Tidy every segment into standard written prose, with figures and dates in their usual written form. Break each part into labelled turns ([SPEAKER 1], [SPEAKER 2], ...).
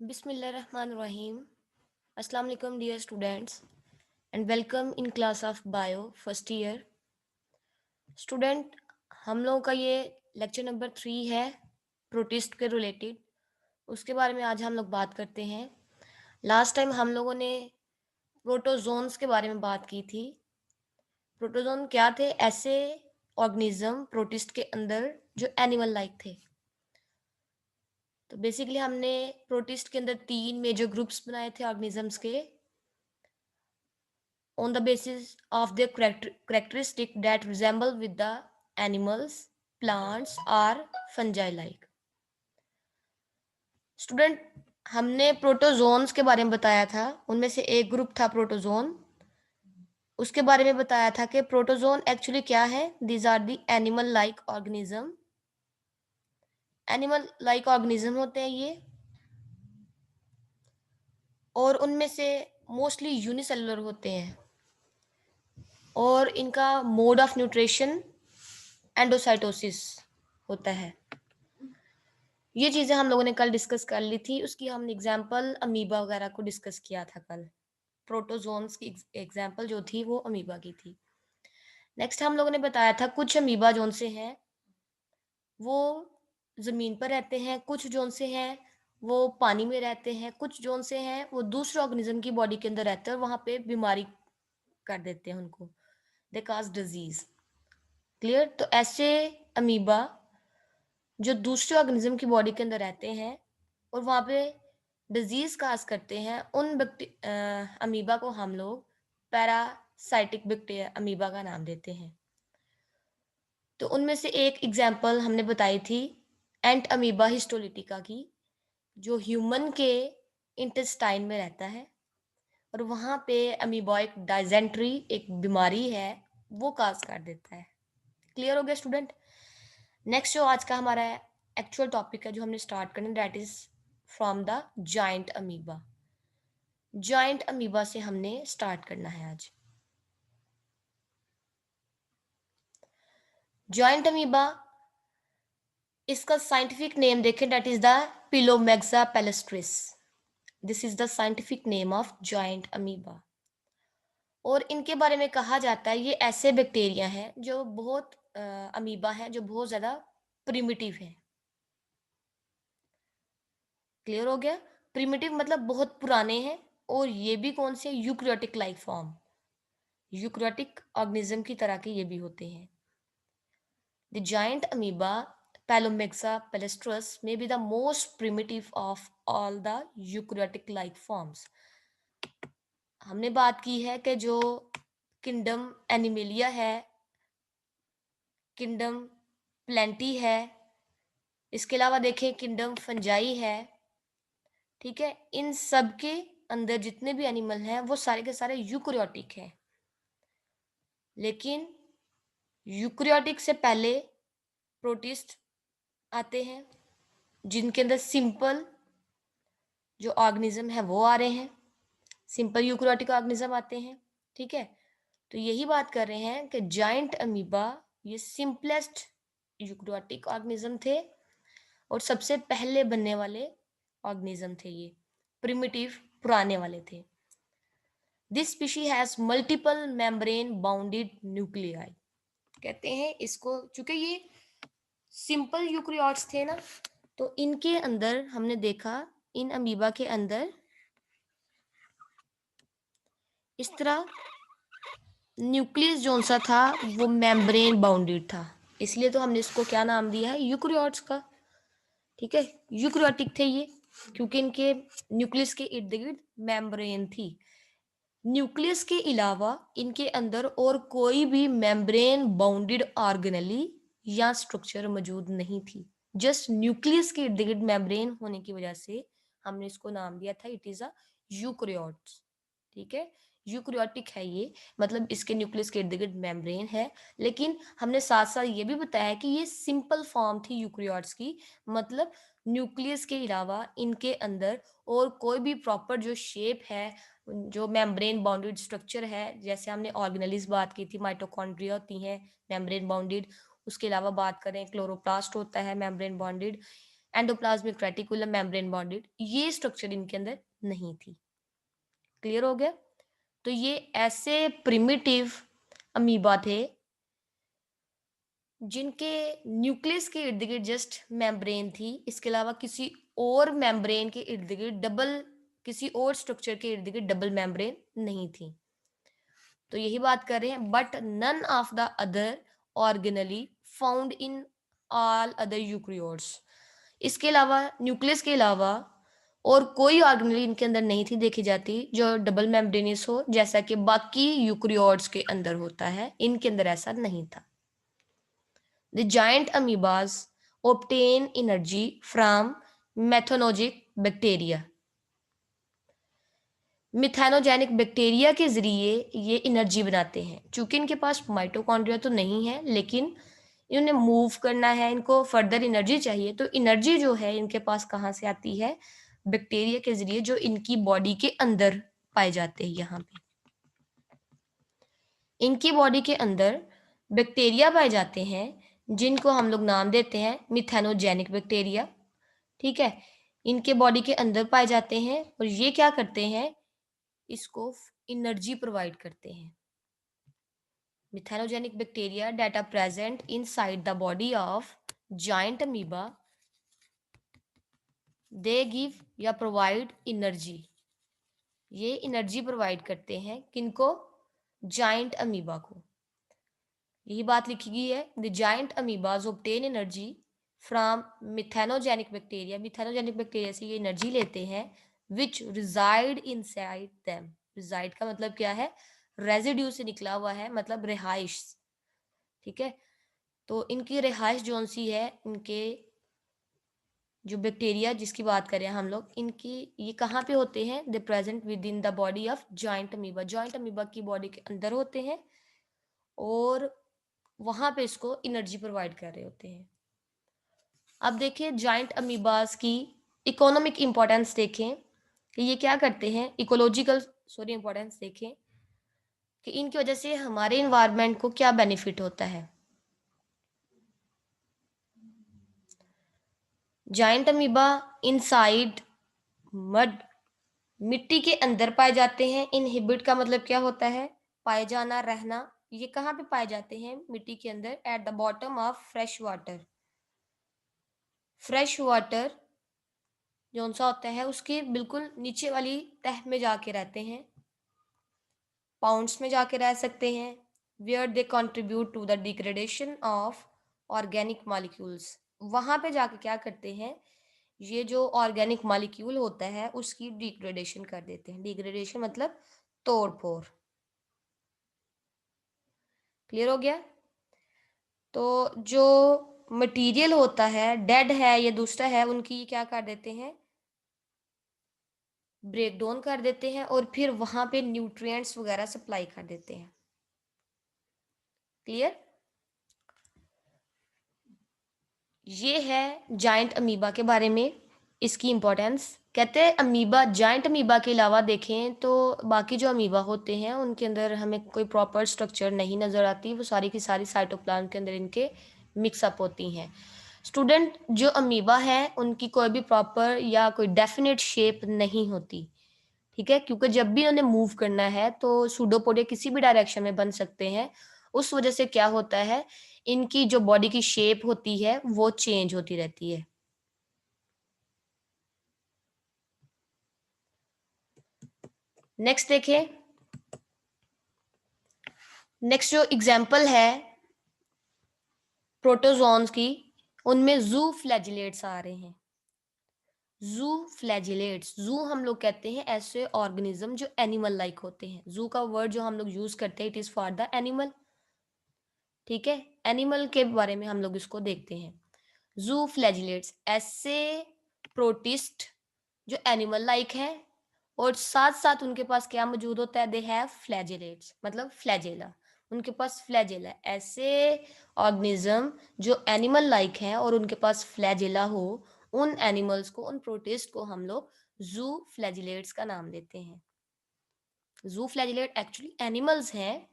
[SPEAKER 1] Bismillahirrahmanirrahim. Assalamu alaikum dear students and welcome in class of bio first year. Student, हम लोगों का ये lecture number 3 है protist के रिलेटेड। उसके बारे में आज हम लोग बात करते हैं। लास्ट टाइम हम लोगों ने प्रोटोजोन्स के बारे में बात की थी। प्रोटोजोन क्या थे? ऐसे ऑर्गेनिज्म प्रोटिस्ट के अंदर जो एनिमल लाइक थे। तो बेसिकली हमने प्रोटिस्ट के अंदर 3 मेजर ग्रुप्स बनाए थे ऑर्गेनिजम्स के on the basis of their characteristic that resemble with the animals, plants or fungi like. Student, हमने प्रोटोजोन्स के बारे में बताया था। उनमें से एक ग्रुप था प्रोटोजोन। उसके बारे में बताया था कि प्रोटोजोन एक्चुअली क्या है। These are the animal like organism. Animal like organism होते हैं ये, और उनमें से मोस्टली यूनिसेलुलर होते हैं, और इनका मोड ऑफ न्यूट्रिशन एंडोसाइटोसिस होता है। ये चीजें हम लोगों ने कल डिस्कस कर ली थी। उसकी हमने एग्जांपल अमीबा वगैरह को डिस्कस किया था कल। प्रोटोजोन्स की एग्जांपल जो थी वो अमीबा की थी। नेक्स्ट हम लोगों ने बताया था कुछ अमीबा जोन से हैं वो जमीन पर रहते हैं, कुछ जोन से हैं वो पानी में रहते हैं, कुछ जोन से हैं वो दूसरे ऑर्गेनिज्म की बॉडी के अंदर रहते हैं और वहां पे बीमारी कर देते हैं उनको। दे काज डिजीज। क्लियर? तो ऐसे अमीबा जो दूसरे ऑर्गेनिज्म की बॉडी के अंदर रहते हैं और वहां पे डिजीज काज करते हैं, उन अमीबा को हम लोग पैरासाइटिक बैक्टीरिया अमीबा का नाम देते हैं। तो उनमें से एक एग्जांपल हमने बताई थी एंट अमीबा हिस्टोलिटिका की, जो ह्यूमन के इंटेस्टाइन में रहता है और वहां पे अमीबॉइक डाइजेंट्री एक बीमारी है वो काज कर देता है। क्लियर हो गया स्टूडेंट? नेक्स्ट जो आज का हमारा एक्चुअल टॉपिक है जो हमने स्टार्ट करना, that is from the giant amoeba. Giant amoeba से हमने स्टार्ट करना है आज। जाइंट अमीबा, इसका साइंटिफिक नेम देखें, that is the Pelomyxa palustris. This is the scientific name of giant amoeba. और इनके बारे में कहा जाता है ये ऐसे बैक्टीरिया हैं जो बहुत अमीबा हैं जो बहुत ज्यादा प्रिमिटिव है। क्लियर हो गया? प्रिमिटिव मतलब बहुत पुराने हैं, और ये भी कौन से? Eukaryotic like form, eukaryotic organism की तरह के ये भी होते हैं। The giant amoeba Pelomyxa palustris may be the most primitive of all the eukaryotic like forms. हमने बात की है कि जो किंगडम एनिमेलिया है, किंगडम प्लेंटी है, इसके अलावा देखें किंगडम फंजाई है। ठीक है, इन सब के अंदर जितने भी एनिमल हैं वो सारे के सारे यूकरियोटिक हैं। लेकिन यूकरियोटिक से पहले प्रोटिस्ट आते हैं जिनके अंदर सिंपल जो ऑर्गेनिज्म है वो आ रहे हैं, सिंपल यूकरियोटिक ऑर्गेनिज्म आते हैं। ठीक है, तो यही बात कर रहे हैं कि जाइंट अमीबा ये सिंपलेस्ट यूकरियोटिक ऑर्गेनिज्म थे और सबसे पहले बनने वाले ऑर्गेनिज्म थे, ये प्रिमिटिव पुराने वाले थे। This species has multiple membrane bounded nuclei. कहते हैं इसको, चूंकि ये सिंपल यूकरियोट्स थे ना, तो इनके अंदर हमने देखा इन अमीबा के अंदर इस तरह न्यूक्लियस जोन सा था वो मेम्ब्रेन बाउंडेड था, इसलिए तो हमने इसको क्या नाम दिया है? यूकरियोट्स का। ठीक है, यूकरियोटिक थे ये क्योंकि इनके न्यूक्लियस के इर्द गिर्द मेम्ब्रेन थी। न्यूक्लियस के अलावा इनके अंदर और कोई भी मेम्ब्रेन बाउंडेड ऑर्गेनेली या स्ट्रक्चर मौजूद नहीं थी। जस्ट न्यूक्लियस के इर्द गिर्द मेम्ब्रेन होने की वजह से हमने इसको नाम दिया था इट इज अ यूकरियोट्स। ठीक है, यूकरियोटिक है ये, मतलब इसके न्यूक्लियस के इर्द गिर्द मेम्ब्रेन है। लेकिन हमने साथ साथ ये भी बताया कि ये सिंपल फॉर्म थी यूकरियोट्स की, मतलब न्यूक्लियस के अलावा इनके अंदर और कोई भी प्रॉपर जो शेप है, जो मेम्ब्रेन बाउंडेड स्ट्रक्चर है, जैसे हमने ऑर्गेनेलिस बात की थी, माइटोकॉन्ड्रिया होती हैं मेम्ब्रेन बाउंडेड। उसके अलावा बात करें क्लोरोप्लास्ट होता है membrane bounded. Endoplasmic reticulum, membrane bonded, ये स्ट्रक्चर इनके अंदर नहीं थी। क्लियर हो गया? तो ये ऐसे प्रिमिटिव अमीबा थे जिनके न्यूक्लियस के इर्द गिर्द जस्ट मेम्ब्रेन थी, इसके अलावा किसी और मेम्ब्रेन के इर्द गिर्द किसी और स्ट्रक्चर के इर्द गिर्द डबल मेम्ब्रेन नहीं थी। तो यही बात कर रहे हैं, but none of the other organelle found in all other eukaryotes. इसके अलावा न्यूक्लियस के अलावा और कोई ऑर्गेनली इनके अंदर नहीं थी देखी जाती जो डबल मेम्ब्रेनियस हो, जैसा कि बाकी यूक्रियोट्स के अंदर होता है, इनके अंदर ऐसा नहीं था। The giant amoebas obtain energy from methanogenic bacteria. Methanogenic bacteria के जरिए ये एनर्जी बनाते हैं। चूंकि इनके पास माइटोकॉन्ड्रिया तो नहीं है, लेकिन इन्हें मूव करना है, इनको फर्दर एनर्जी चाहिए, तो एनर्जी जो है इनके पास कहाँ से आती है? बैक्टीरिया के जरिए, जो इनकी बॉडी के अंदर पाए जाते हैं। यहाँ पे इनकी बॉडी के अंदर बैक्टीरिया पाए जाते हैं जिनको हम लोग नाम देते हैं मिथेनोजेनिक बैक्टीरिया। ठीक है, इनके बॉडी के अंदर पाए जाते हैं और ये क्या करते हैं? इसको एनर्जी प्रोवाइड करते हैं। Methanogenic bacteria that are present inside the body of giant amoeba, they give या प्रोवाइड एनर्जी। ये एनर्जी प्रोवाइड करते हैं किनको? जाइंट अमीबा को। यही बात लिखी गई है, the giant amoebas obtain energy from methanogenic bacteria. Methanogenic bacteria से ये एनर्जी लेते हैं which reside inside them. Reside का मतलब क्या है? रेजिड्यू से निकला हुआ है, मतलब रिहाइश। ठीक है, तो इनकी रिहाइश जोन सी है, इनके जो बैक्टीरिया जिसकी बात करें हम लोग, इनकी ये कहाँ पे होते हैं? दे present with in the body of joint amoeba. Joint amoeba की बॉडी के अंदर होते हैं और वहां पे इसको एनर्जी प्रोवाइड कर रहे होते हैं। अब देखिए जॉइंट अमीबास की इकोनॉमिक इंपॉर्टेंस देखें कि ये क्या करते हैं। इकोलॉजिकल इंपॉर्टेंस देखें कि इनकी वजह से हमारे इन्वायरमेंट को क्या बेनिफिट होता है। जाइंट अमीबा इनसाइड मड, मिट्टी के अंदर पाए जाते हैं। इनहिबिट का मतलब क्या होता है? पाए जाना, रहना। ये कहाँ पे पाए जाते हैं? मिट्टी के अंदर, at the bottom of fresh water. Fresh water जो सा होता है उसके बिल्कुल नीचे वाली तह में जाके रहते हैं, पाउंड्स में जाके रह सकते हैं, where they contribute to the degradation of organic molecules. वहां पे जाके क्या करते हैं? ये जो ऑर्गेनिक मॉलिक्यूल होता है उसकी डिग्रेडेशन कर देते हैं। डिग्रेडेशन मतलब तोड़ फोड़। क्लियर हो गया? तो जो मटेरियल होता है, डेड है या दूसरा है, उनकी क्या कर देते हैं? ब्रेक डाउन कर देते हैं और फिर वहां पे न्यूट्रिएंट्स वगैरह सप्लाई कर देते हैं। क्लियर? ये है जाइंट अमीबा के बारे में, इसकी इंपॉर्टेंस। कहते हैं अमीबा, जाइंट अमीबा के अलावा देखें तो बाकी जो अमीबा होते हैं उनके अंदर हमें कोई प्रॉपर स्ट्रक्चर नहीं नजर आती, वो सारी की सारी साइटोप्लाज्म के अंदर इनके मिक्सअप होती हैं। स्टूडेंट, जो अमीबा है उनकी कोई भी प्रॉपर या कोई डेफिनेट शेप नहीं होती। ठीक है, क्योंकि जब भी उन्हें मूव करना है तो सूडोपोडिया किसी भी डायरेक्शन में बन सकते हैं। उस वजह से क्या होता है, इनकी जो बॉडी की शेप होती है वो चेंज होती रहती है। नेक्स्ट देखें, नेक्स्ट जो एग्जांपल है प्रोटोजोन्स की, उनमें जू फ्लैजिलेट्स आ रहे हैं। जू फ्लैजिलेट्स, जू हम लोग कहते हैं ऐसे ऑर्गेनिज्म जो एनिमल लाइक होते हैं। जू का वर्ड जो हम लोग यूज करते हैं, it is for the animal. ठीक है, एनिमल के बारे में हम लोग इसको देखते हैं। जू फ्लैजिलेट्स ऐसे प्रोटिस्ट जो एनिमल लाइक है और साथ साथ उनके पास क्या मौजूद होता है? दे हैव फ्लैजिलेट्स, मतलब फ्लैजेला। उनके पास फ्लैजेला, ऐसे ऑर्गेनिज्म जो एनिमल लाइक है और उनके पास फ्लैजेला हो, उन एनिमल्स को, उन प्रोटिस्ट को हम लोग जू फ्लैजिलेट्स का नाम देते हैं। जू फ्लैजिलेट एक्चुअली एनिमल्स हैं,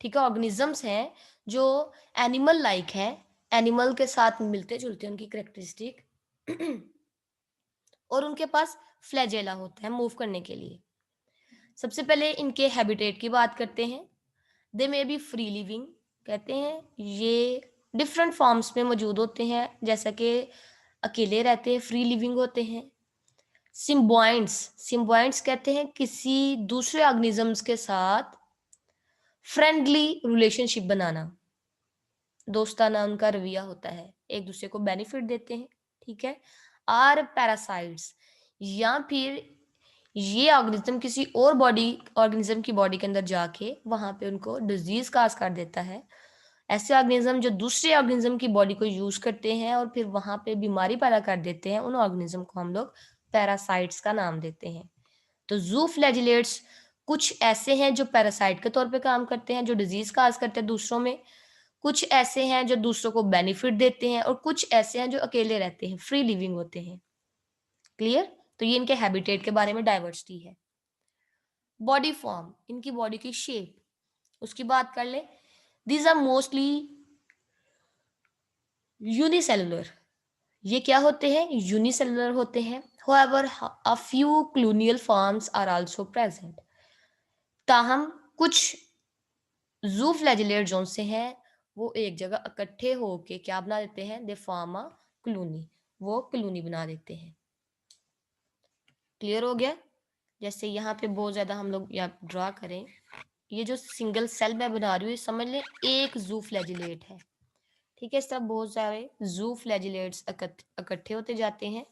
[SPEAKER 1] ठीक है, ऑर्गेनिजम्स हैं जो एनिमल लाइक है, एनिमल के साथ मिलते जुलते उनकी करेक्टरिस्टिक, और उनके पास फ्लैजेला होता है मूव करने के लिए। सबसे पहले इनके हैबिटेट की बात करते हैं। दे मे बी फ्री लिविंग, कहते हैं ये डिफरेंट फॉर्म्स में मौजूद होते हैं, जैसा कि अकेले रहते हैं, फ्री लिविंग होते हैं। सिम्बायोइंट्स, सिम्बायोइंट्स कहते हैं किसी दूसरे ऑर्गेनिजम्स के साथ फ्रेंडली रिलेशनशिप बनाना, दोस्ताना उनका रवैया होता है, एक दूसरे को बेनिफिट देते हैं, ठीक है। आर पैरासाइट्स, या फिर ये ऑर्गेनिज्म किसी और बॉडी ऑर्गेनिज्म की बॉडी के अंदर जाके वहां पे उनको डिजीज काज कर देता है। ऐसे ऑर्गेनिज्म जो दूसरे ऑर्गेनिज्म की बॉडी को यूज करते हैं और फिर वहां पे बीमारी पैदा कर देते हैं, उन ऑर्गेनिज्म को हम लोग पैरासाइट्स का नाम देते हैं। तो जू फ्लैजिलेट्स कुछ ऐसे हैं जो पैरासाइट के तौर पे काम करते हैं, जो डिजीज काज करते हैं दूसरों में। कुछ ऐसे हैं जो दूसरों को बेनिफिट देते हैं, और कुछ ऐसे हैं जो अकेले रहते हैं, फ्री लिविंग होते हैं। क्लियर? तो ये इनके हैबिटेट के बारे में डाइवर्सिटी है। बॉडी फॉर्म, इनकी बॉडी की शेप, उसकी बात कर ले। दीज आर मोस्टली यूनिसेलुलर, ये क्या होते हैं? यूनिसेलुलर होते हैं। However, a few colonial forms are also present. ताहम कुछ जू फ्लैजिलेट जोन से हैं, वो एक जगह इकट्ठे होके क्या बना देते हैं? दे फॉर्म अ कॉलोनी, वो कॉलोनी बना देते हैं। क्लियर हो गया? जैसे यहाँ पे बहुत ज्यादा हम लोग यहाँ ड्रा करें, ये जो सिंगल सेल मैं बना रही हूँ, समझ लें एक जू फ्लैजिलेट है, ठीक है। इस तरह बहुत सारे जू फ्लैजिलेट्स इकट्ठे होते जाते हैं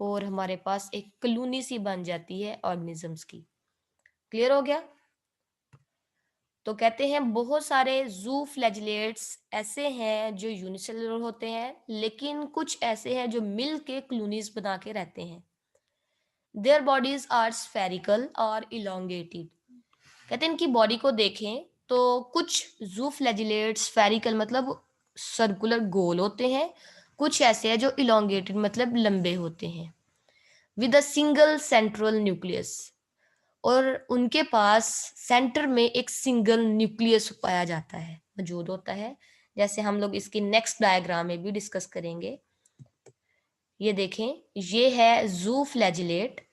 [SPEAKER 1] और हमारे पास एक कॉलोनी सी बन जाती है ऑर्गेनिजम्स की। क्लियर हो गया? तो कहते हैं बहुत सारे जू फ्लैजिलेट्स ऐसे हैं जो यूनिसेलुलर होते हैं, लेकिन कुछ ऐसे हैं जो मिल के कॉलोनीज बना के रहते हैं। देयर बॉडीज आर स्फेरिकल और इलोंगेटेड, कहते हैं इनकी बॉडी को देखें तो कुछ जू फ्लैजिलेट्स स्फेरिकल मतलब सर्कुलर गोल होते हैं, कुछ ऐसे हैं जो इलोंगेटेड मतलब लंबे होते हैं, with a single central nucleus, और उनके पास सेंटर में एक सिंगल न्यूक्लियस पाया जाता है, मौजूद होता है। जैसे हम लोग इसकी नेक्स्ट डायग्राम में भी डिस्कस करेंगे। ये देखें, ये है जू फ्लैजिलेट,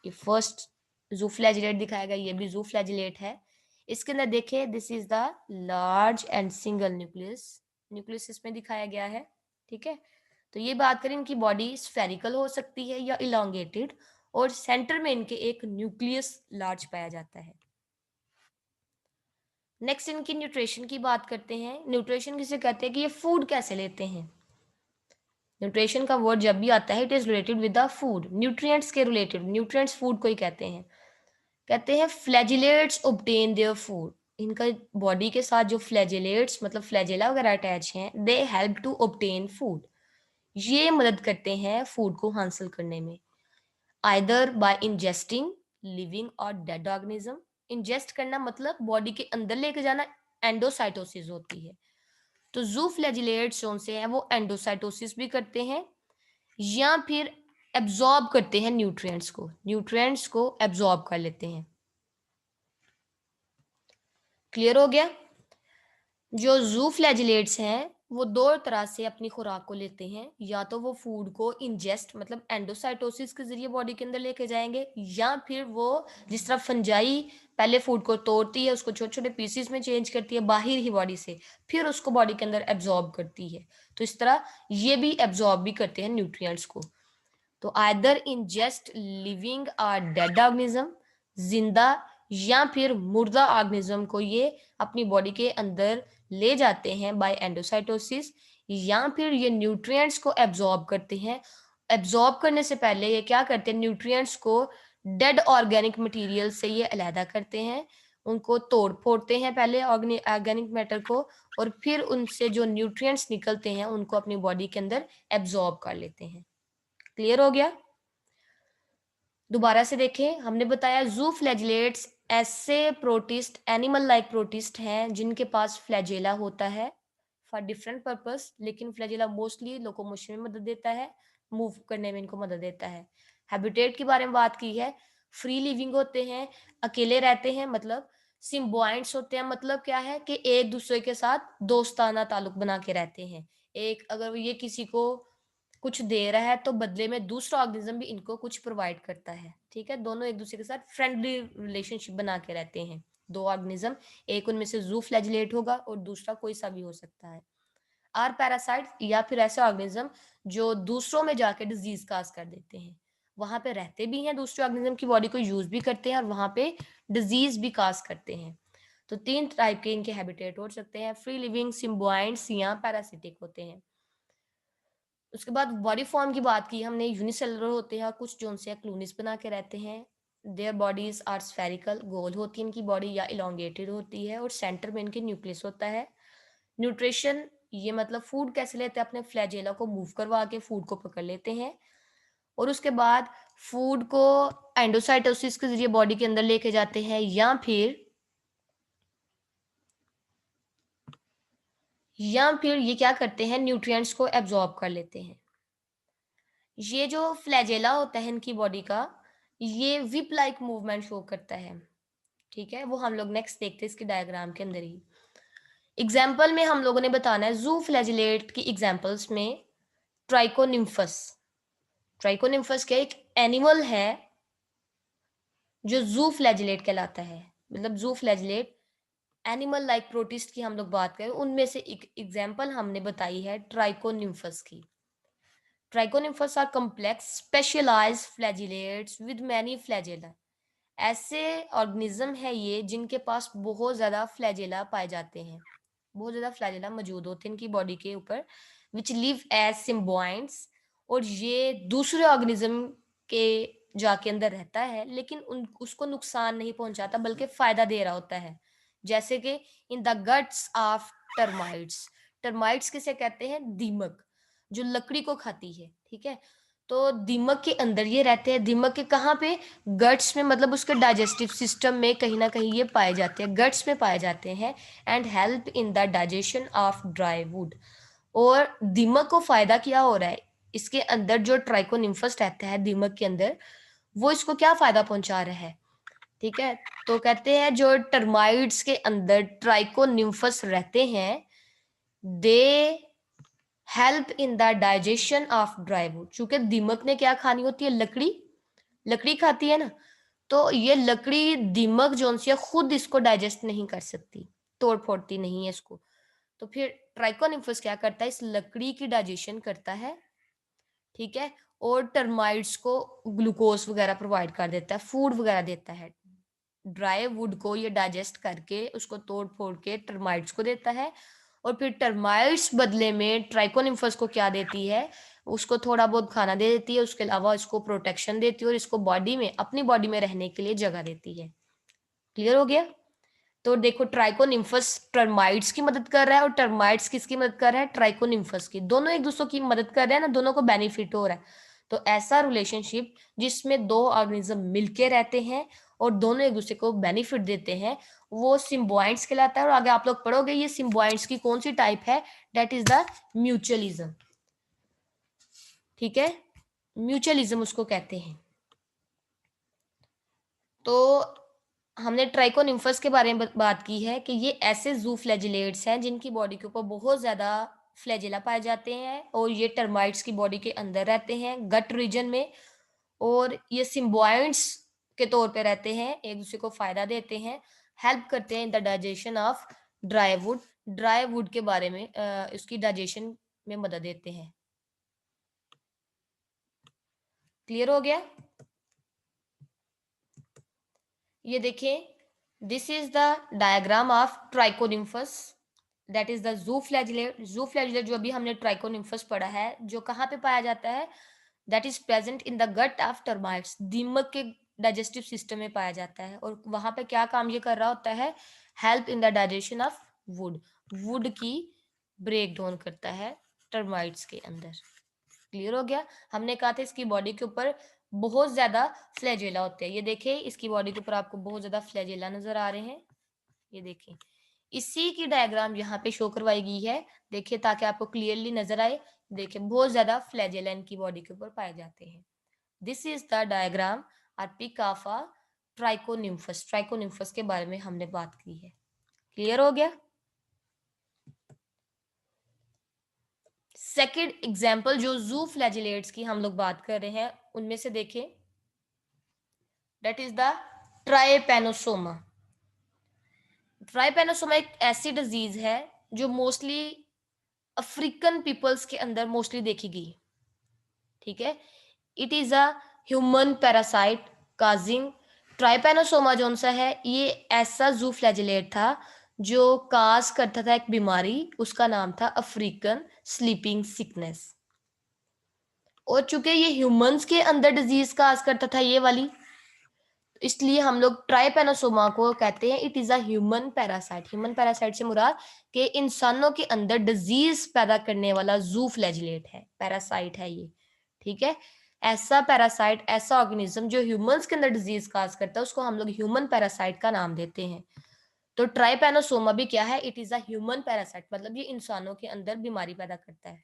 [SPEAKER 1] ये फर्स्ट जू फ्लैजिलेट दिखाया गया, ये भी जू फ्लैजिलेट है। इसके अंदर देखें, this is the large and single nucleus, nucleus इसमें दिखाया गया है, ठीक है। तो ये बात करें, इनकी बॉडी स्फेरिकल हो सकती है या इलोंगेटेड, और सेंटर में इनके एक न्यूक्लियस लार्ज पाया जाता है। नेक्स्ट इनकी न्यूट्रिशन की बात करते हैं। न्यूट्रिशन किसे कहते हैं कि ये फूड कैसे लेते हैं। न्यूट्रिशन का वर्ड जब भी आता है, it is related with the food, nutrients के रिलेटेड, न्यूट्रिएंट्स फूड को ही कहते हैं। कहते हैं फ्लैजिलेट्स ऑब्टेन देयर फूड, इनका बॉडी के साथ जो फ्लैजिलेट्स मतलब फ्लैजिला वगैरह अटैच हैं, they help to obtain food, ये मदद करते हैं फूड को हासिल करने में। आइदर बाय इंजेस्टिंग लिविंग और डेड ऑर्गेनिज्म, इंजेस्ट करना मतलब बॉडी के अंदर लेके जाना, एंडोसाइटोसिस होती है। तो जू फ्लैजिलेट्स जो से हैं वो एंडोसाइटोसिस भी करते हैं, या फिर एब्जॉर्ब करते हैं न्यूट्रिएंट्स को एब्जॉर्ब कर लेते हैं। क्लियर हो गया? जो जू फ्लैजिलेट्स हैं वो दो तरह से अपनी खुराक को लेते हैं, या तो वो फूड को इंजेस्ट मतलब एंडोसाइटोसिस के जरिए बॉडी के अंदर लेके जाएंगे, या फिर वो जिस तरह फंजाई पहले फूड को तोड़ती है, उसको छोटे छोटे पीसेस में चेंज करती है बाहर ही बॉडी से, फिर उसको बॉडी के अंदर एब्जॉर्ब करती है। तो इस तरह ये भी एब्जॉर्ब भी करते हैं न्यूट्रिएंट्स को। तो आइदर इंजेस्ट लिविंग और डेड ऑर्गेनिज्म, जिंदा या फिर मुर्दा ऑर्गेनिज्म को ये अपनी बॉडी के अंदर ले जाते हैं बाय एंडोसाइटोसिस, या फिर ये न्यूट्रिएंट्स को एब्जॉर्ब करते हैं। एब्जॉर्ब करने से पहले ये क्या करते हैं, न्यूट्रिएंट्स को डेड ऑर्गेनिक मटेरियल से ये अलहदा करते हैं, उनको तोड़ फोड़ते हैं पहले ऑर्गेनिक मैटर को, और फिर उनसे जो न्यूट्रिएंट्स निकलते हैं उनको अपनी बॉडी के अंदर एब्जॉर्ब कर लेते हैं। क्लियर हो गया? दोबारा से देखें, हमने बताया जू फ्लैजिलेट्स ऐसे प्रोटिस्ट एनिमल लाइक प्रोटिस्ट हैं जिनके पास फ्लैजेला होता है फॉर डिफरेंट पर्पस, लेकिन फ्लैजेला मोस्टली लोकोमोशन में मदद देता है, मूव करने में इनको मदद देता है। हैबिटेट के बारे में बात की है, फ्री लिविंग होते हैं, अकेले रहते हैं, मतलब सिम्बायोइंट्स होते हैं, मतलब क्या है कि एक दूसरे के साथ दोस्ताना ताल्लुक बना के रहते हैं। एक अगर ये किसी को कुछ दे रहा है तो बदले में दूसरा ऑर्गेनिज्म भी इनको कुछ प्रोवाइड करता है, ठीक है? दोनों एक-दूसरे के साथ फ्रेंडली रिलेशनशिप बना के रहते हैं, 2 ऑर्गेनिज्म, एक उनमें से ज़ू फ्लैजिलेट होगा और दूसरा कोई सा भी हो सकता है। आर पैरासाइट्स या फिर ऐसे ऑर्गेनिज्म जो दूसरों में जाके डिजीज़ काज़ कर देते हैं। वहाँ पे रहते भी हैं, दूसरे ऑर्गेनिज्म की बॉडी को यूज़ भी करते हैं और वहाँ पे डिजीज़ भी काज़ करते हैं। तो 3 टाइप के इनके हैबिटेट हो सकते हैं, फ्री लिविंग, सिम्बायोइंट्स या पैरासिटिक होते हैं। उसके बाद बॉडी फॉर्म की बात की हमने, यूनिसेलुलर होते हैं और कुछ जो उनसे क्लूनिस बना के रहते हैं। देयर बॉडीज आर स्फेरिकल, गोल होती है इनकी बॉडी या इलोंगेटेड होती है और सेंटर में इनके न्यूक्लियस होता है। न्यूट्रिशन, ये मतलब फूड कैसे लेते हैं, अपने फ्लैजेला को मूव करवा के फूड को पकड़ लेते हैं और उसके बाद फूड को एंडोसाइटोसिस के जरिए बॉडी के अंदर लेके जाते हैं या फिर ये क्या करते हैं, न्यूट्रिएंट्स को एब्जॉर्ब कर लेते हैं। ये जो फ्लैजेला होता है इनकी बॉडी का, ये व्हिप लाइक मूवमेंट शो करता है, ठीक है? वो हम लोग नेक्स्ट देखते हैं इसके डायग्राम के अंदर ही। एग्जाम्पल में हम लोगों ने बताना है ज़ू फ्लैजिलेट की एग्जाम्पल्स में ट्राइकोनिम्फस। ट्राइकोनिम्फस क्या, एक एनिमल है जो ज़ू फ्लैजिलेट कहलाता है। मतलब zoo flagellate animal like protist की हम लोग बात करें, उनमें से एक एग्जाम्पल हमने बताई है ट्राइकोनिम्फस की। Trichonymphas are complex specialised flagellates with many flagella. ऐसे ऑर्गेनिज्म है ये जिनके पास बहुत ज़्यादा फ्लैजेला पाए जाते हैं, बहुत ज़्यादा फ्लैजेला मौजूद होते हैं इनकी बॉडी के ऊपर, विच लिव एज सिम्बायोइंट्स। और ये दूसरे ऑर्गेनिज्म के जाके अंदर रहता है लेकिन उन उसको नुकसान नहीं पहुंचाता बल्कि फायदा दे रहा होता है। जैसे कि in the guts of termites. Termites किसे कहते हैं, दीमक, जो लकड़ी को खाती है, ठीक है? तो दीमक के अंदर ये रहते हैं। दीमक के कहाँ पे, गट्स में, मतलब उसके डाइजेस्टिव सिस्टम में कहीं ना कहीं ये पाए जाते हैं, गट्स में पाए जाते हैं। And help in the digestion of dry would. और दीमक को फायदा क्या हो रहा है, इसके अंदर जो ट्राइकोनिम्फस रहता है दीमक के अंदर, वो इसको क्या फायदा पहुंचा रहा है, ठीक है? तो कहते हैं जो टर्माइट्स के अंदर ट्राइकोनिम्फस रहते हैं, they help in the digestion of dry would. चूंकि दीमक ने क्या खानी होती है, लकड़ी, लकड़ी खाती है ना, तो ये लकड़ी दीमक जो है खुद इसको डाइजेस्ट नहीं कर सकती, तोड़ फोड़ती नहीं है इसको। तो फिर ट्राइकोनिम्फस क्या करता है, इस लकड़ी की डाइजेशन करता है, ठीक है? और टर्माइट्स को ग्लूकोज वगैरह प्रोवाइड कर देता है, फूड वगैरह देता है। ड्राई वुड को ये डाइजेस्ट करके उसको तोड़ फोड़ के टर्माइट्स को देता है और फिर टर्माइट्स बदले में ट्राइकोनिम्फस को क्या देती है, उसको थोड़ा बहुत खाना दे देती है, उसके अलावा इसको प्रोटेक्शन देती है और इसको बॉडी में, अपनी बॉडी में रहने के लिए जगह देती है। क्लियर हो गया? तो देखो ट्राइकोनिम्फस टर्माइट्स की मदद कर रहा है और टर्माइट्स किसकी मदद कर रहा है, ट्राइकोनिम्फस की। दोनों एक दूसरे की मदद कर रहे हैं ना, दोनों को बेनिफिट हो रहा है। तो ऐसा रिलेशनशिप जिसमें 2 ऑर्गेनिज्म मिलके रहते हैं और दोनों एक दूसरे को बेनिफिट देते हैं, वो सिम्बायोइंट्स कहलाता है। और आगे आप लोग पढ़ोगे ये सिम्बायोइंट्स की कौन सी टाइप है, दैट इज द म्यूचुअलिज्म, ठीक है? म्यूचुअलिज्म उसको कहते हैं। तो हमने ट्राइकोनिम्फस के बारे में बात की है कि ये ऐसे ज़ू फ्लैजिलेट्स हैं जिनकी बॉडी के ऊपर बहुत ज़्यादा फ्लैजिला पाए जाते हैं और ये टर्माइट्स की बॉडी के अंदर रहते हैं, गट रीजन में। और ये सिम्बायोइंट्स के तौर पे रहते हैं, एक दूसरे को फायदा देते हैं, हेल्प करते हैं in the digestion of dry would. Dry would के बारे में उसकी डाइजेशन में मदद देते हैं। क्लियर हो गया? ये देखिए, this is the diagram of trichonymphas, that is the zooflagellate. Zooflagellate जो अभी हमने ट्राइकोनिम्फस पढ़ा है, जो कहाँ पे पाया जाता है, that is present in the gut of termites. दीमक के डाइजेस्टिव सिस्टम में पाया जाता है और वहां पे क्या काम ये कर रहा होता है, help in the digestion of would. Would की ब्रेक डाउन करता है टर्माइट्स के अंदर। क्लियर हो गया? हमने कहा था इसकी बॉडी के ऊपर बहुत ज्यादा फ्लैजेला होते हैं। ये देखिए इसकी बॉडी के ऊपर आपको बहुत ज्यादा फ्लैजेला नजर आ रहे हैं, ये देखिए। इसी की डायग्राम यहाँ पे शो करवाई गई है, देखिए, ताकि आपको क्लियरली नजर आए। देखिए बहुत ज्यादा फ्लैजेला इनकी बॉडी के ऊपर पाए जाते हैं। दिस इज द डायग्राम और पिक ऑफ अ ट्राइकोनिम्फस। ट्राइकोनिम्फस के बारे में हमने बात की है। क्लियर हो गया? सेकंड एग्जाम्पल जो जू फ्लैजिलेट्स की हम लोग बात कर रहे हैं उनमें से देखें, that is the Trypanosoma. Trypanosoma एक ऐसी डिजीज है जो मोस्टली अफ्रीकन पीपल्स के अंदर मोस्टली देखी गई, ठीक है। It is a human parasite causing, Trypanosoma जो सा है ये ऐसा जू फ्लैजिलेट था जो काज करता था एक बीमारी, उसका नाम था अफ्रीकन स्लीपिंग सिकनेस। और चूंकि ये ह्यूमंस के अंदर डिजीज काज करता था ये वाली, इसलिए हम लोग ट्राइपेनोसोमा को कहते हैं it is a human parasite. Human parasite से मुराद कि इंसानों के अंदर डिजीज पैदा करने वाला जू फ्लैजिलेट है, पैरासाइट है ये, ठीक है। ऐसा पैरासाइट, ऐसा ऑर्गेनिज्म जो ह्यूमंस के अंदर डिजीज काज करता है उसको हम लोग ह्यूमन पैरासाइट का नाम देते हैं। तो ट्राइपेनोसोमा भी क्या है, it is a human parasite, मतलब ये इंसानों के अंदर बीमारी पैदा करता है।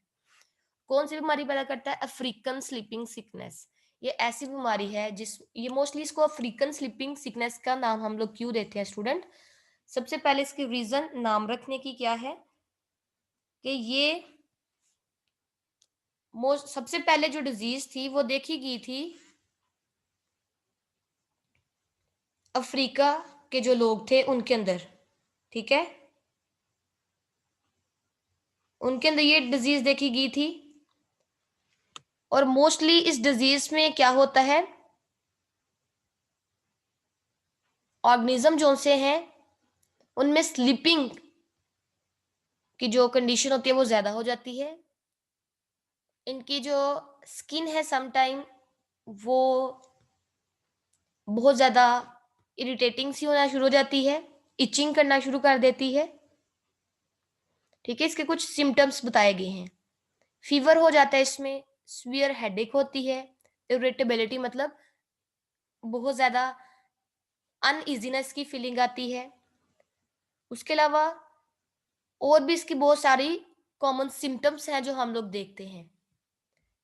[SPEAKER 1] कौन सी बीमारी पैदा करता है, अफ्रीकन स्लीपिंग सिकनेस। ये ऐसी बीमारी है ये मोस्टली इसको अफ्रीकन स्लीपिंग सिकनेस का नाम हम लोग क्यों देते हैं स्टूडेंट, सबसे पहले इसकी रीजन नाम रखने की क्या है कि ये सबसे पहले जो डिजीज थी वो देखी गई थी अफ्रीका के जो लोग थे उनके अंदर, ठीक है, उनके अंदर ये डिजीज देखी गई थी। और मोस्टली इस डिजीज में क्या होता है, ऑर्गेनिज्म जो से हैं उनमें स्लीपिंग की जो कंडीशन होती है वो ज्यादा हो जाती है। इनकी जो स्किन है समटाइम वो बहुत ज्यादा इरिटेटिंग सी होना शुरू हो जाती है, इचिंग करना शुरू कर देती है, ठीक है। इसके कुछ सिम्टम्स बताए गए हैं, फीवर हो जाता है इसमें, सीवियर हेडेक होती है, इरिटेबिलिटी मतलब बहुत ज्यादा अनइजीनेस की फीलिंग आती है। उसके अलावा और भी इसकी बहुत सारी कॉमन सिम्टम्स हैं जो हम लोग देखते हैं,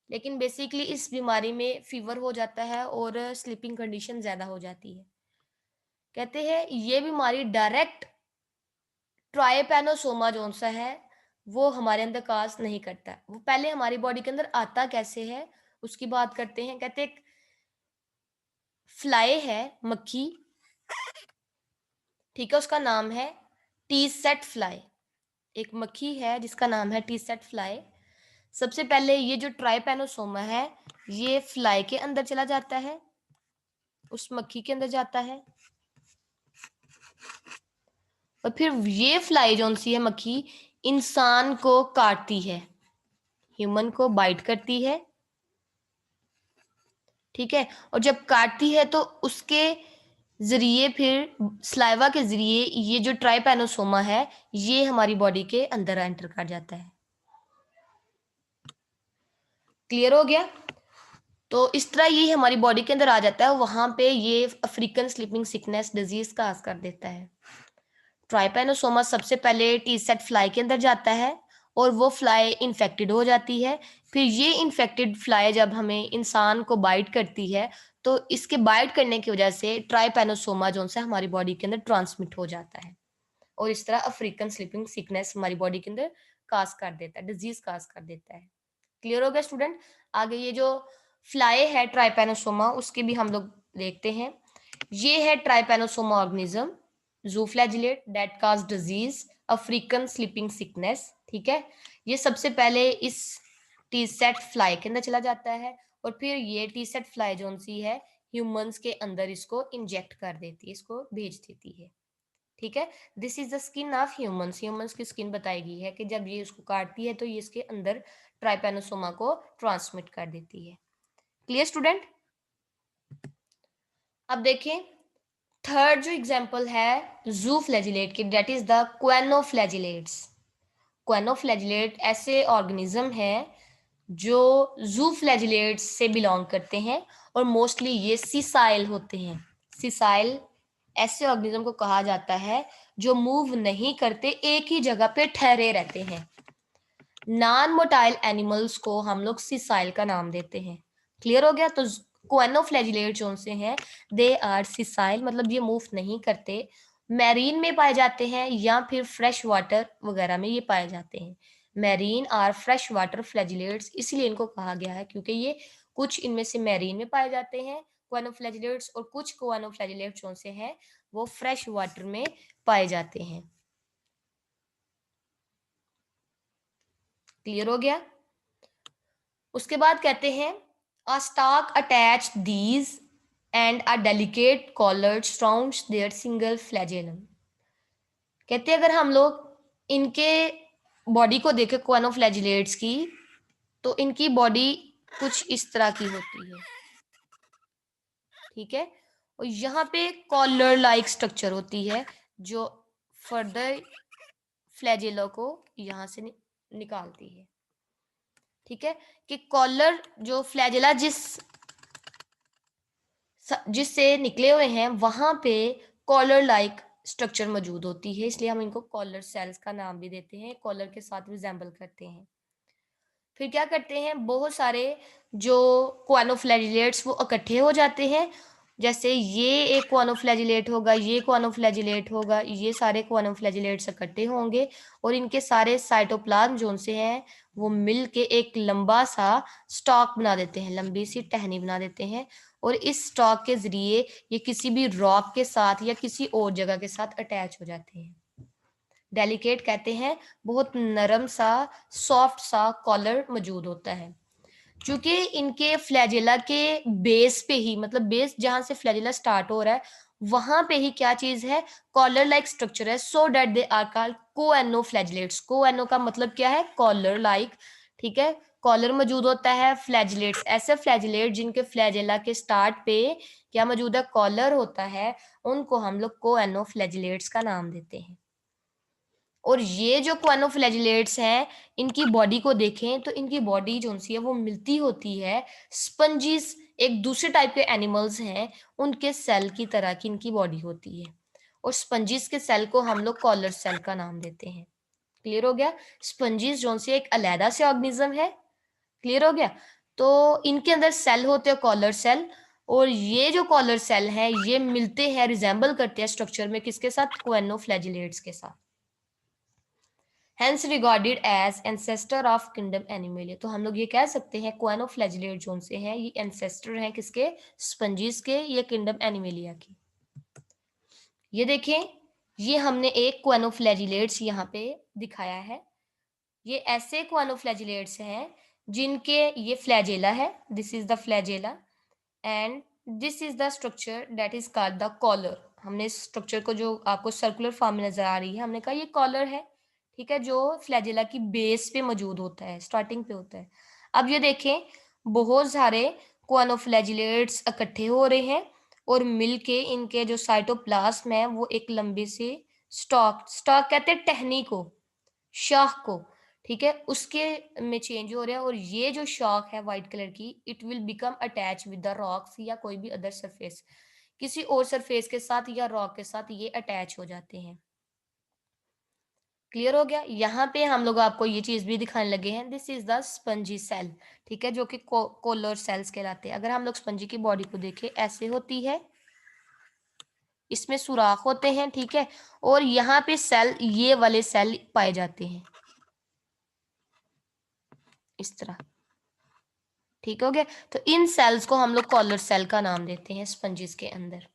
[SPEAKER 1] लेकिन बेसिकली इस बीमारी में फीवर हो जाता है और स्लीपिंग कंडीशन ज्यादा हो जाती है। कहते हैं ये बीमारी डायरेक्ट ट्राइपेनोसोमा जो सा है वो हमारे अंदर काज नहीं करता, वो पहले हमारी बॉडी के अंदर आता कैसे है उसकी बात करते हैं। कहते हैं फ्लाई है, मक्खी, ठीक है, उसका नाम है टी सेट फ्लाई। एक मक्खी है जिसका नाम है टी सेट फ्लाई। सबसे पहले ये जो ट्राइपेनोसोमा है ये फ्लाई के अंदर चला जाता है, उस मक्खी के अंदर जाता है, और फिर ये फ्लाई जोन सी है मक्खी इंसान को काटती है, ह्यूमन को बाइट करती है, ठीक है। और जब काटती है तो उसके जरिए फिर स्लाइवा के जरिए ये जो ट्राइपेनोसोमा है ये हमारी बॉडी के अंदर एंटर कर जाता है। क्लियर हो गया। तो इस तरह ये हमारी बॉडी के अंदर आ जाता है, वहां पे ये अफ्रीकन स्लीपिंग सिकनेस डिजीज का असर कर देता है। ट्राइपेनोसोमा सबसे पहले टी सेट फ्लाई के अंदर जाता है और वो फ्लाई इन्फेक्टेड हो जाती है। फिर ये इन्फेक्टेड फ्लाई जब हमें इंसान को बाइट करती है तो इसके बाइट करने की वजह से ट्राइपेनोसोमा जो है हमारी बॉडी के अंदर ट्रांसमिट हो जाता है और इस तरह अफ्रीकन स्लीपिंग सिकनेस हमारी बॉडी के अंदर काज कर देता है, डिजीज काज कर देता है। क्लियर हो गया स्टूडेंट। आगे ये जो फ्लाई है ट्राइपेनोसोमा उसके भी हम लोग देखते हैं। ये है trypanosoma organism zooflagellate that causes disease African sleeping sickness, ठीक है। ये सबसे पहले इस टी सेट फ्लाई के अंदर चला जाता है और फिर ये टी सेट फ्लाई जो सी है ह्यूमंस के अंदर इसको इंजेक्ट कर देती है, इसको भेज देती है, ठीक है। This is the skin of humans, humans की स्किन बताई गई है कि जब ये उसको काटती है तो ये इसके अंदर ट्राइपेनोसोमा को ट्रांसमिट कर देती है। Clear student. अब देखें थर्ड जो एग्जांपल है जू फ्लैजिलेट की, दैट इज द क्वेनोफ्लैजिलेट्स। क्वेनोफ्लैजिलेट ऐसे ऑर्गेनिज्म है जो जू फ्लैजिलेट्स से बिलोंग करते हैं और मोस्टली ये सीसाइल होते हैं। सीसाइल ऐसे ऑर्गेनिज्म को कहा जाता है जो मूव नहीं करते, एक ही जगह पे ठहरे रहते हैं। नॉन मोटाइल एनिमल्स को हम लोग सीसाइल का नाम देते हैं। क्लियर हो गया। तो क्वेनोफ्लैजिलेट जो से हैं दे आर सीसाइल, मतलब ये मूव नहीं करते, मैरीन में पाए जाते हैं या फिर फ्रेश वाटर वगैरह में ये पाए जाते हैं। Marine are fresh water flagellates, इसलिए इनको कहा गया है क्योंकि ये कुछ इनमें से मैरीन में पाए जाते हैं कोआनोफ्लैजिलेट्स, और कुछ कोआनोफ्लैजिलेट्स जो से हैं वो फ्रेश वाटर में पाए जाते हैं। क्लियर हो गया? उसके बाद कहते हैं a stalk attached these and a delicate collar surrounds their single flagellum। कहते हैं अगर हम लोग इनके बॉडी को देखें कोआनोफ्लैजिलेट्स की, तो इनकी बॉडी कुछ इस तरह की होती है, ठीक है, और यहाँ पे कॉलर लाइक स्ट्रक्चर होती है जो फर्दर फ्लैजेला को यहाँ से निकालती है, ठीक है, कि कॉलर जो फ्लैजेला जिससे निकले हुए हैं वहां पे कॉलर लाइक स्ट्रक्चर मौजूद होती है, इसलिए हम इनको कॉलर सेल्स का नाम भी देते हैं, कॉलर के साथ रिजेंबल करते हैं। फिर क्या करते हैं, बहुत सारे जो क्वानोफ्लैजिलेट्स वो इकट्ठे हो जाते हैं, जैसे ये एक क्वानोफ्लैजिलेट होगा, ये क्वानोफ्लैजिलेट होगा, ये सारे क्वानोफ्लैजिलेट्स इकट्ठे होंगे और इनके सारे साइटोप्लाज्म जोन से हैं वो मिल के एक लंबा सा स्टॉक बना देते हैं, लंबी सी टहनी बना देते हैं, और इस स्टॉक के जरिए ये किसी भी रॉक के साथ या किसी और जगह के साथ अटैच हो जाते हैं। डेलिकेट कहते हैं बहुत नरम सा सॉफ्ट सा कॉलर मौजूद होता है, क्योंकि इनके फ्लैजेला के बेस पे ही, मतलब बेस जहां से फ्लैजेला स्टार्ट हो रहा है वहां पे ही क्या चीज है, कॉलर लाइक स्ट्रक्चर है, सो date they are called कोएनो flagellates. कोएनो का मतलब क्या है, कॉलर लाइक, ठीक है, कॉलर मौजूद होता है, फ्लैजिलेट्स ऐसे फ्लैजिलेट जिनके फ्लैजेला के स्टार्ट पे क्या मौजूद है, कॉलर होता है, उनको हम लोग कोएनो फ्लैजिलेट्स का नाम देते हैं। और ये जो क्वानोफ्लैजिलेट्स हैं इनकी बॉडी को देखें तो इनकी बॉडी जो सी है वो मिलती होती है स्पंजीज, एक दूसरे टाइप के एनिमल्स हैं उनके सेल की तरह की इनकी बॉडी होती है, और स्पंजीज के सेल को हम लोग कॉलर सेल का नाम देते हैं। क्लियर हो गया? स्पंजीज जो सी एक अलहदा से ऑर्गेनिज्म है। क्लियर हो गया? तो इनके अंदर सेल होते हैं कॉलर सेल, और ये जो कॉलर सेल है ये मिलते हैं, रिजेंबल करते हैं स्ट्रक्चर में किसके साथ, क्वानोफ्लैजिलेट्स के साथ, hence regarded as ancestor of kingdom animalia। तो हम लोग ये कह सकते हैं क्वानोफ्लैजिलेट जोन से हैं ये एंसेस्टर हैं किसके, स्पंजीज के, ये किंगडम एनिमेलिया की। ये देखें, ये हमने एक क्वानोफ्लैजिलेट्स यहाँ पे दिखाया है, ये ऐसे क्वानोफ्लैजिलेट्स हैं जिनके ये फ्लैजेला है, this is the flagella and this is the structure that is called the collar. हमने इस स्ट्रक्चर को जो आपको सर्कुलर फॉर्म में नजर आ रही है हमने कहा ये कॉलर है, ठीक है, जो फ्लैजेला की बेस पे मौजूद होता है, स्टार्टिंग पे होता है। अब ये देखें, बहुत सारे क्वानोफ्लैजिलेट्स इकट्ठे हो रहे हैं और मिलके इनके जो साइटोप्लाज्म है वो एक लंबी सी स्टॉक, स्टॉक कहते हैं टहनी को, शाख को, ठीक है, उसके में चेंज हो रहा है, और ये जो शाख है व्हाइट कलर की it will become attach with the rocks या कोई भी अदर सरफेस, किसी और सरफेस के साथ या रॉक के साथ ये अटैच हो जाते हैं। क्लियर हो गया? यहाँ पे हम लोग आपको ये चीज भी दिखाने लगे हैं, this is the spongy cell, ठीक है, जो कि कोलर सेल्स कहलाते हैं। अगर हम लोग स्पंजी की बॉडी को देखें ऐसे होती है, इसमें सुराख होते हैं, ठीक है, और यहाँ पे सेल, ये वाले सेल पाए जाते हैं इस तरह, ठीक हो गया। तो इन सेल्स को हम लोग कॉलर सेल का नाम देते हैं स्पंजिस के अंदर।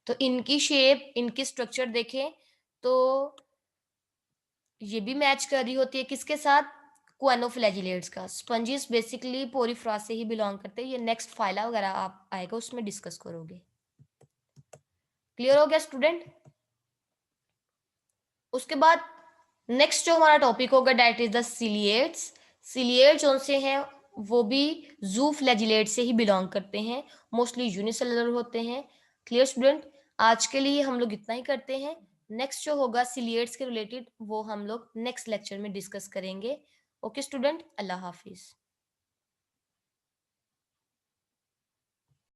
[SPEAKER 1] तो इनकी शेप, इनकी स्ट्रक्चर देखें तो ये भी मैच कर रही होती है किसके साथ, क्वानोफ्लैजिलेट्स का। स्पंजिस बेसिकली पोरीफ्रा से ही बिलोंग करते हैं, ये नेक्स्ट फाइला वगैरह आप आएगा उसमें डिस्कस करोगे। क्लियर हो गया स्टूडेंट? उसके बाद नेक्स्ट जो हमारा टॉपिक होगा दैट इज द सिलिएट्स। सिलिएट्स कौन से हैं, वो भी जू फ्लैजिलेट से ही बिलोंग करते हैं, मोस्टली यूनिसेलुलर होते हैं। Clear student? आज के लिए हम लोग इतना ही करते हैं, नेक्स्ट जो होगा सिलिएट्स के रिलेटेड वो हम लोग नेक्स्ट लेक्चर में डिस्कस करेंगे। ओके स्टूडेंट, अल्लाह हाफिज।